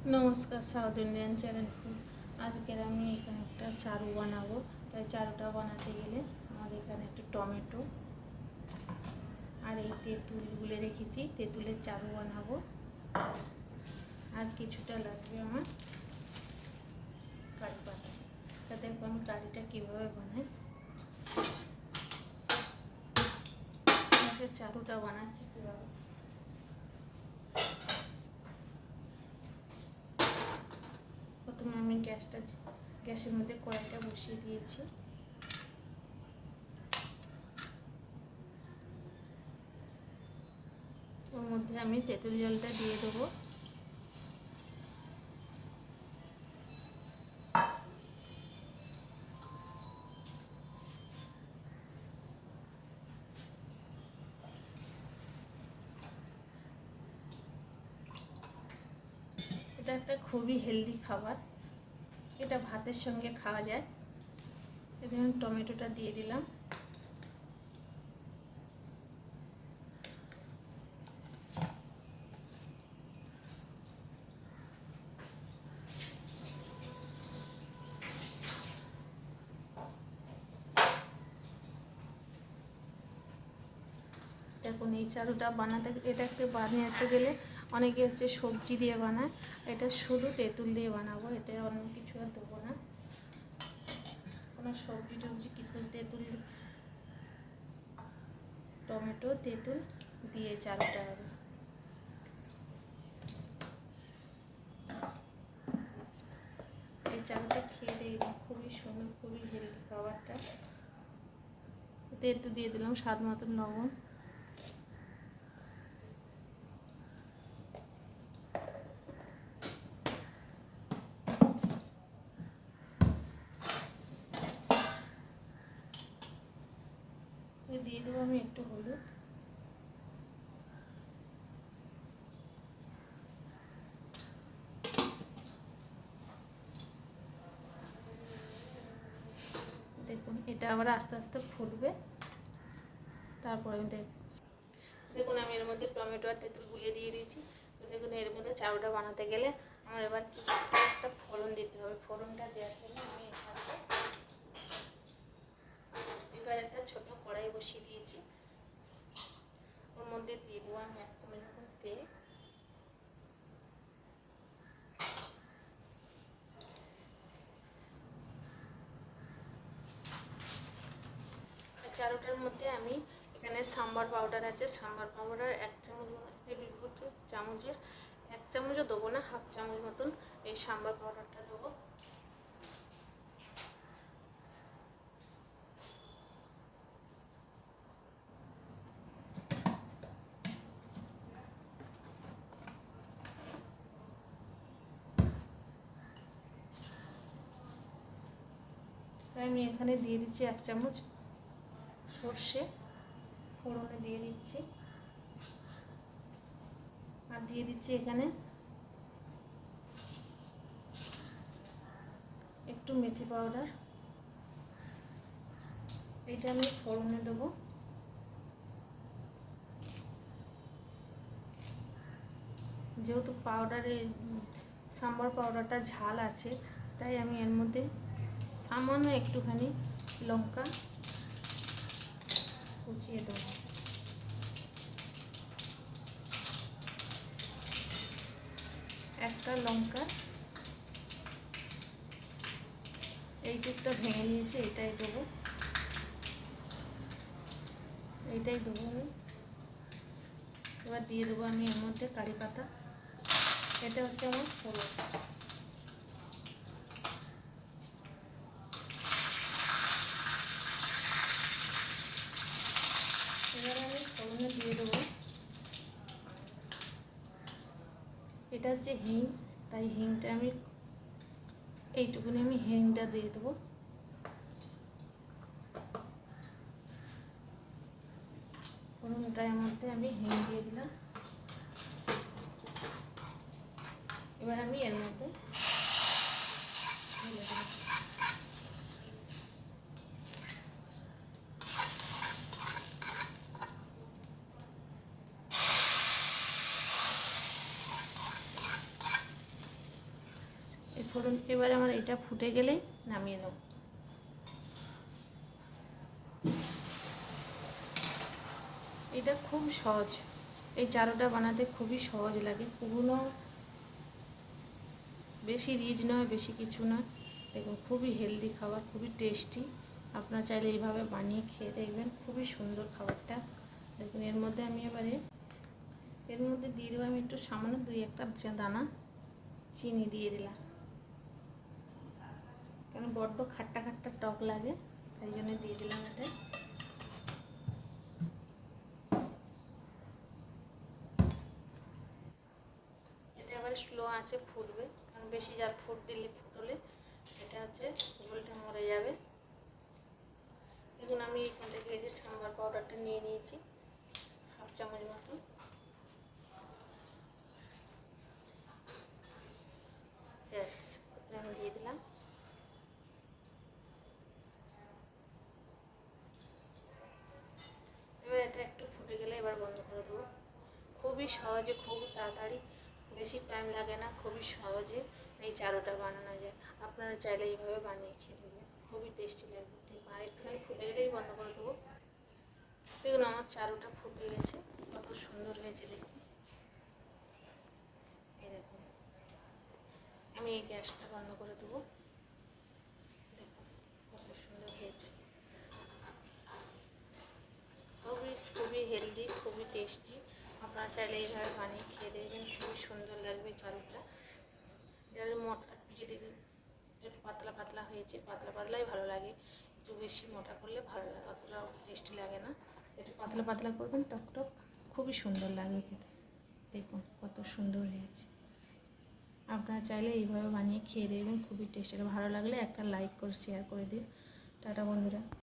নমস্কার, south Indian channel food. আজকের আমি এখানে একটা চারু বানাবো। তাই চারুটা বানাতে গেলে আমার এখানে একটা টমেটো আর এই তেঁতুল গুলে রেখেছি, তেঁতুলের চারু বানাবো। আর কিছুটা লাগবে আমার কারি পাতা। তাতে আমি কারিটা কীভাবে বানাই, চারুটা বানাচ্ছি কীভাবে। প্রথমে আমি গ্যাসের মধ্যে কড়াইটা বসিয়ে দিয়েছি। ওর মধ্যে আমি তেঁতুল জলটা দিয়ে দেবো। এটা একটা খুবই হেলদি খাবার, এটা ভাতের সঙ্গে খাওয়া যায়। এখানে আমি টমেটোটা দিয়ে দিলাম। দেখুন, এই চারুটা বানাতে, এটাকে বানাতে গেলে অনেকে হচ্ছে সবজি দিয়ে বানায়, এটা শুধু তেঁতুল দিয়ে বানাবো। এতে অন্য কিছু আর দেবো না, কোনো সবজি টবজি কিছু। তেঁতুল, টমেটো, তেঁতুল দিয়ে চারুটা হবে। এই চারুটা খেয়ে দেখবেন খুবই সুন্দর, খুবই হেলদি খাবারটা। এতে একটু দিয়ে দিলাম স্বাদ মতন লবণ। দিয়ে দেবো আমি একটু হলুদ। দেখুন, এটা আবার আস্তে আস্তে ফুটবে, তারপরে আমি দেখুন আমি এর মধ্যে টমেটো আর তেঁতুল গুলিয়ে দিয়ে দিয়েছি। দেখুন, এর মধ্যে চারুটা বানাতে গেলে আমার এবার একটা ফোড়ন দিতে হবে। ফোড়নটা দেওয়ার জন্য আমি এবার একটা ছোট কড়াই বসিয়ে দিয়েছি। ওর মধ্যে দিয়ে দেবো আমি 1 চামচ মতন তেল। চারুটার মধ্যে আমি এখানে সাম্বার পাউডার আছে, সাম্বার পাউডার 1 চামচ, চামচের 1 চামচও দেবো না, 1/2 চামচ মতন এই সাম্বার পাউডারটা দেবো। আমি এখানে দিয়ে দিচ্ছি 1 চামচ সর্ষে, ফোড়নে দিয়ে দিচ্ছি। আর দিয়ে দিচ্ছি এখানে একটু মেথি পাউডার। এটা আমি ফোড়নে দেবো। যেহেতু সাম্বার পাউডারটা ঝাল আছে, তাই আমি এর মধ্যে সামান্য একটুখানি লঙ্কা কুচিয়ে দেবো। একটা লঙ্কা এই টুকটা ভেঙে নিয়েছি, এইটাই দেবো। আমি এবার দিয়ে দেবো আমি এর মধ্যে কারি পাতা। এটা হচ্ছে আমার ফোড়ন। এবার আমি ফোড়নে দিয়ে দেবো, এটা হচ্ছে হিং, তাই হিংটা আমি এইটুকুনি আমি হিংটা দিয়ে দেবো। ফোড়নটার মধ্যে আমি হিং দিয়ে দিলাম। এবার আমি এর মধ্যে ঢেলে দেবো। এই ফোড়ন এবারে আমার এটা ফুটে গেলেই নামিয়ে নেব। এটা খুব সহজ, এই চারোটা বানাতে খুবই সহজ লাগে, কোনো বেশি রিচ নয়, বেশি কিছু নয়। দেখুন খুবই হেলদি খাবার, খুবই টেস্টি। আপনারা চাইলে এইভাবে বানিয়ে খেয়ে দেখবেন, খুবই সুন্দর খাবারটা। দেখুন এর মধ্যে আমি এবারে দিয়ে দেবো আমি একটু সামান্য 2-1টা দানা চিনি দিয়ে দিলাম, কারণ বড্ড খাট্টা খাট্টা টক লাগে, তাই জন্য দিয়ে দিলাম এটা। এটা এবারে স্লো আঁচে ফুটবে, কারণ বেশি জাল ফুটলে এটা হচ্ছে ঝোলটা মরে যাবে। দেখুন আমি এখান থেকে এই যে সাম্বার পাউডারটা নিয়ে নিয়েছি 1/2 চামচ মতো। ব্যাস আমি দিয়ে দিলাম। এবার এটা একটু ফুটে গেলে এবার বন্ধ করে দেবো। খুবই সহজে, খুবই তাড়াতাড়ি, বেশি টাইম লাগে না, খুবই সহজে এই চারোটা বানানো যায়। আপনারা চাইলে এইভাবে বানিয়ে খেয়ে দেবেন, খুবই টেস্টি লাগবে। আর একটুখানি ফুটে গেলেই বন্ধ করে দেবো। দেখুন আমার চারোটা ফুটে গেছে, কত সুন্দর হয়েছে দেখুন। এই দেখুন আমি এই গ্যাসটা বন্ধ করে দেবো। দেখুন কত সুন্দর হয়েছে, খুবই হেলদি, খুবই টেস্টি। আপনারা চাইলে এইভাবে বানিয়ে খেয়ে দেখবেন, খুবই সুন্দর লাগবে চারোটা। যারা মোটা, যদি একটু পাতলা পাতলা হয়েছে, পাতলা পাতলাই ভালো লাগে, একটু বেশি মোটা করলে ভালো লাগে, অতটা টেস্টি লাগে না। একটু পাতলা পাতলা করবেন, টক টক, খুবই সুন্দর লাগবে খেতে। দেখুন কত সুন্দর হয়েছে। আপনারা চাইলে এইভাবে বানিয়ে খেয়ে দেখবেন, খুবই টেস্টি। ভালো লাগলে একটা লাইক করে শেয়ার করে দিন। টাটা বন্ধুরা।